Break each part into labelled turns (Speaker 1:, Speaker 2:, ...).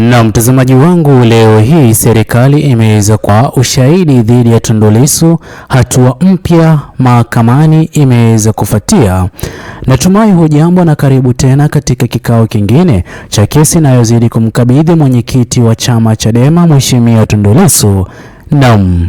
Speaker 1: Na mtazamaji wangu, leo hii serikali imeweza kwa ushahidi dhidi ya Tundu Lissu. Hatua mpya mahakamani imeweza kufuatia. Natumai hujambo na karibu tena katika kikao kingine cha kesi inayozidi kumkabidhi mwenyekiti wa chama Chadema Mheshimiwa Tundu Lissu. Naam,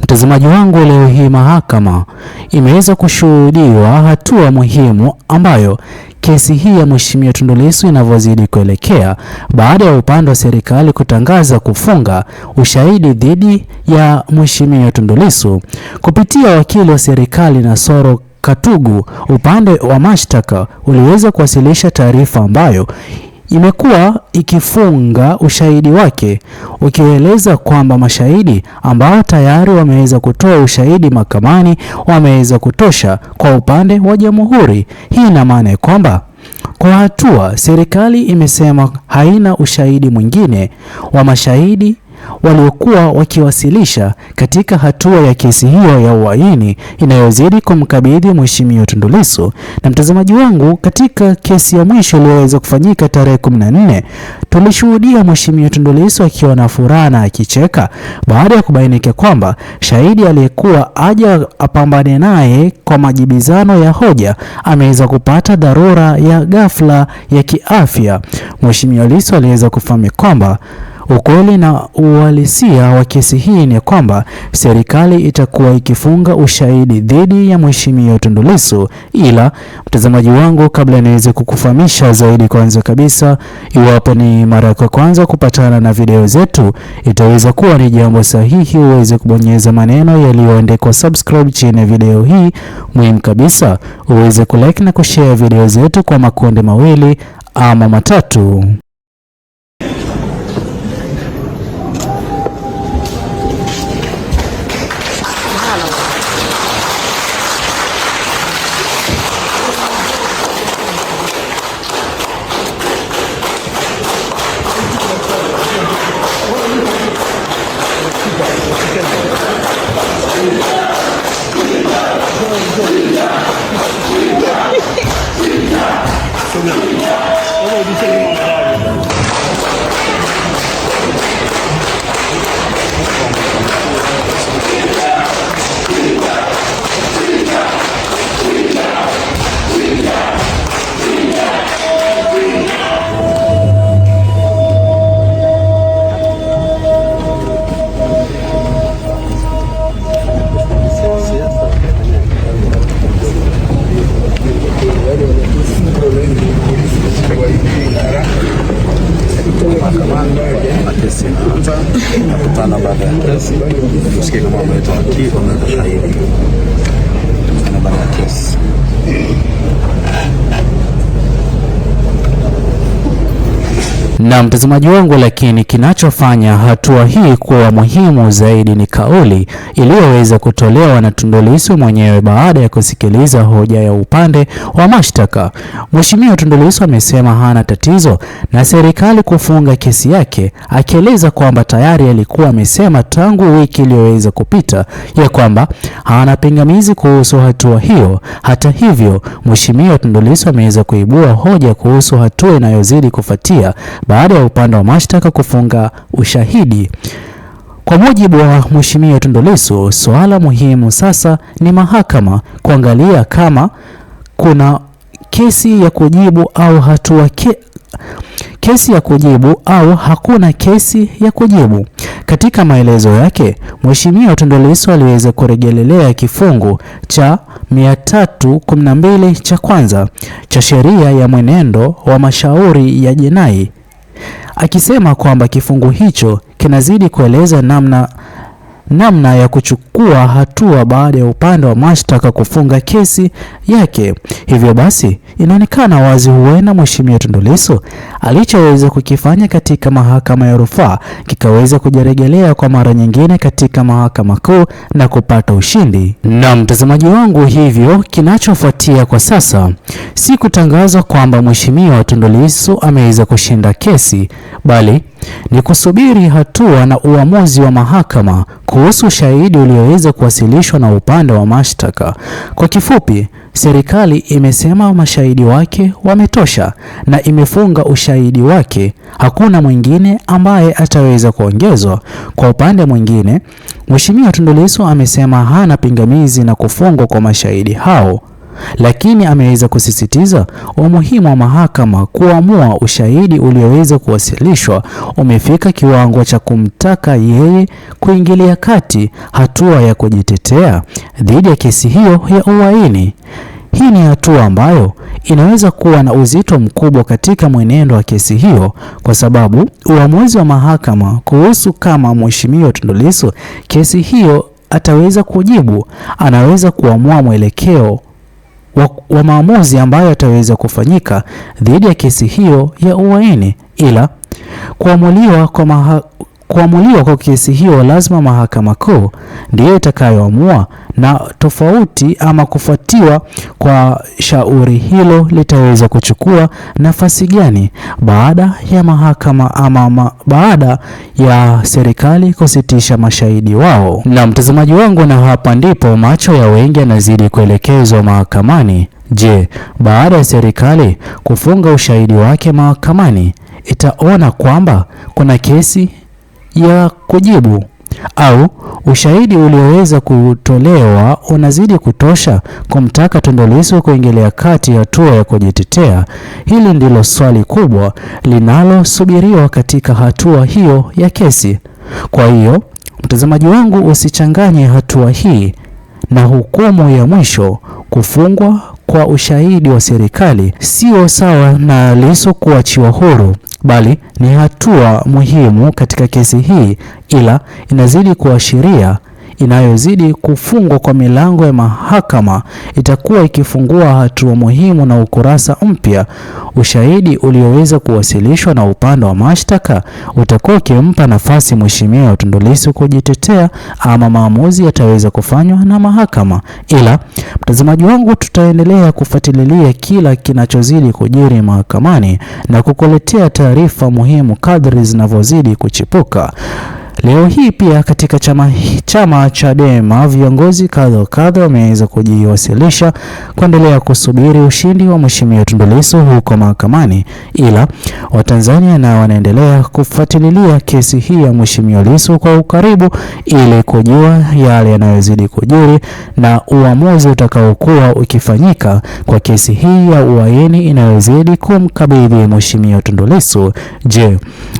Speaker 1: mtazamaji wangu, leo hii mahakama imeweza kushuhudiwa hatua muhimu ambayo kesi hii ya Mheshimiwa Tundu Lissu inavyozidi kuelekea baada ya upande wa serikali kutangaza kufunga ushahidi dhidi ya Mheshimiwa Tundu Lissu. Kupitia wakili wa serikali Nasoro Katugu, upande wa mashtaka uliweza kuwasilisha taarifa ambayo imekuwa ikifunga ushahidi wake, ukieleza kwamba mashahidi ambao tayari wameweza kutoa ushahidi mahakamani wameweza kutosha kwa upande wa jamhuri. Hii ina maana kwamba kwa hatua serikali imesema haina ushahidi mwingine wa mashahidi waliokuwa wakiwasilisha katika hatua ya kesi hiyo ya uhaini inayozidi kumkabidhi Mheshimiwa Tundu Lissu. Na mtazamaji wangu, katika kesi ya mwisho iliyoweza kufanyika tarehe 14, tulishuhudia Mheshimiwa Tundu Lissu akiwa na furaha na akicheka baada ya kubainika kwamba shahidi aliyekuwa aja apambane naye kwa majibizano ya hoja ameweza kupata dharura ya ghafla ya kiafya. Mheshimiwa Lissu aliweza kufahamu kwamba ukweli na uhalisia wa kesi hii ni kwamba serikali itakuwa ikifunga ushahidi dhidi ya Mheshimiwa Tundu Lissu. Ila mtazamaji wangu, kabla niweze kukufahamisha zaidi, kwanza kabisa, iwapo ni mara ya kwanza kupatana na video zetu, itaweza kuwa ni jambo sahihi uweze kubonyeza maneno yaliyoandikwa subscribe chini ya video hii. Muhimu kabisa uweze kulike na kushare video zetu kwa makundi mawili ama matatu.
Speaker 2: Kesi inaanza, tunakutana baada ya kesi, tusikie kama wameleta hakimu, wameleta shahidi na baada ya kesi.
Speaker 1: Na mtazamaji wangu, lakini kinachofanya hatua hii kuwa muhimu zaidi ni kauli iliyoweza kutolewa na Tundu Lissu mwenyewe baada ya kusikiliza hoja ya upande wa mashtaka. Mheshimiwa Tundu Lissu amesema hana tatizo na serikali kufunga kesi yake, akieleza kwamba tayari alikuwa amesema tangu wiki iliyoweza kupita ya kwamba hana pingamizi kuhusu hatua hiyo. Hata hivyo, Mheshimiwa Tundu Lissu ameweza kuibua hoja kuhusu hatua inayozidi kufuatia baada ya upande wa mashtaka kufunga ushahidi. Kwa mujibu wa Mheshimiwa Tundu Lissu, swala muhimu sasa ni mahakama kuangalia kama kuna kesi ya kujibu au kesi ya kujibu au hakuna kesi ya kujibu. Katika maelezo yake, Mheshimiwa Tundu Lissu aliweza kurejelea kifungu cha 312 cha kwanza cha sheria ya mwenendo wa mashauri ya jinai, akisema kwamba kifungu hicho kinazidi kueleza namna ya kuchukua hatua baada ya upande wa mashtaka kufunga kesi yake. Hivyo basi inaonekana wazi huenda Mheshimiwa Tundu Lissu alichoweza kukifanya katika mahakama ya rufaa kikaweza kujirejelea kwa mara nyingine katika mahakama kuu na kupata ushindi. Na mtazamaji wangu, hivyo kinachofuatia kwa sasa si kutangaza kwamba Mheshimiwa Tundu Lissu ameweza kushinda kesi, bali ni kusubiri hatua na uamuzi wa mahakama kuhusu ushahidi ulioweza kuwasilishwa na upande wa mashtaka. Kwa kifupi, serikali imesema mashahidi wake wametosha na imefunga ushahidi wake, hakuna mwingine ambaye ataweza kuongezwa. Kwa upande mwingine, Mheshimiwa Tundu Lissu amesema hana pingamizi na kufungwa kwa mashahidi hao, lakini ameweza kusisitiza umuhimu wa mahakama kuamua ushahidi ulioweza kuwasilishwa umefika kiwango cha kumtaka yeye kuingilia kati hatua ya kujitetea dhidi ya kesi hiyo ya uhaini. Hii ni hatua ambayo inaweza kuwa na uzito mkubwa katika mwenendo wa kesi hiyo, kwa sababu uamuzi wa mahakama kuhusu kama Mheshimiwa Tundu Lissu kesi hiyo ataweza kujibu, anaweza kuamua mwelekeo wa maamuzi ambayo ataweza kufanyika dhidi ya kesi hiyo ya uhaini. Ila kuamuliwa kwa kesi hiyo lazima mahakama kuu ndiyo itakayoamua, na tofauti ama kufuatiwa kwa shauri hilo litaweza kuchukua nafasi gani baada ya mahakama ama baada ya serikali kusitisha mashahidi wao. Na mtazamaji wangu, na hapa ndipo macho ya wengi yanazidi kuelekezwa mahakamani. Je, baada ya serikali kufunga ushahidi wake mahakamani, itaona kwamba kuna kesi ya kujibu au ushahidi ulioweza kutolewa unazidi kutosha kumtaka Tundu Lissu kuingilia kati hatua ya kujitetea? Hili ndilo swali kubwa linalosubiriwa katika hatua hiyo ya kesi. Kwa hiyo, mtazamaji wangu, usichanganye hatua hii na hukumu ya mwisho. Kufungwa kwa ushahidi wa serikali sio sawa na Lissu kuachiwa huru, bali ni hatua muhimu katika kesi hii, ila inazidi kuashiria inayozidi kufungwa kwa milango ya mahakama itakuwa ikifungua hatua muhimu na ukurasa mpya. Ushahidi ulioweza kuwasilishwa na upande wa mashtaka utakuwa ukimpa nafasi Mheshimiwa Tundu Lissu kujitetea, ama maamuzi yataweza kufanywa na mahakama. Ila mtazamaji wangu, tutaendelea kufuatilia kila kinachozidi kujiri mahakamani na kukuletea taarifa muhimu kadri zinavyozidi kuchipuka. Leo hii pia katika chama Chadema viongozi kadha wameweza kujiwasilisha kuendelea kusubiri ushindi wa Mheshimiwa Tundu Lissu huko mahakamani, ila Watanzania na wanaendelea kufuatilia kesi hii ya Mheshimiwa Lissu kwa ukaribu ili kujua yale yanayozidi kujiri na uamuzi utakaokuwa ukifanyika kwa kesi hii ya uhaini inayozidi kumkabidhi Mheshimiwa Tundu Lissu. Je,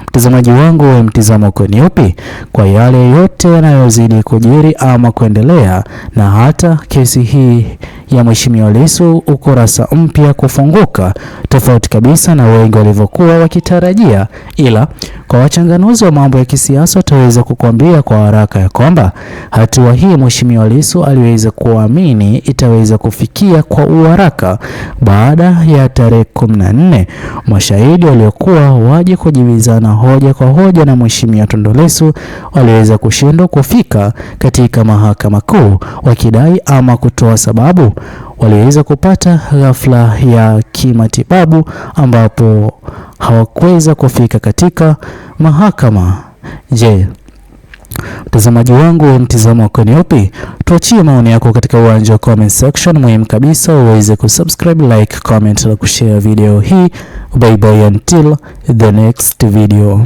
Speaker 1: mtazamaji wangu, mtizamo wako ni upi kwa yale yote yanayozidi kujiri ama kuendelea, na hata kesi hii ya Mheshimiwa Lissu ukurasa mpya kufunguka tofauti kabisa na wengi walivyokuwa wakitarajia? Ila kwa wachanganuzi wa mambo ya kisiasa wataweza kukuambia kwa haraka ya kwamba hatua hii Mheshimiwa Lissu aliweza kuamini itaweza kufikia kwa uharaka baada ya tarehe 14 mashahidi waliokuwa waje kujibizana hoja kwa hoja na Mheshimiwa Tundu Lissu waliweza kushindwa kufika katika mahakama kuu, wakidai ama kutoa sababu waliweza kupata ghafla ya kimatibabu ambapo hawakuweza kufika katika mahakama. Je, mtazamaji wangu, mtizamo wako ni upi? Tuachie maoni yako katika uwanja wa comment section. Muhimu kabisa uweze kusubscribe, like, comment na kushare video hii. Bye bye until the next video.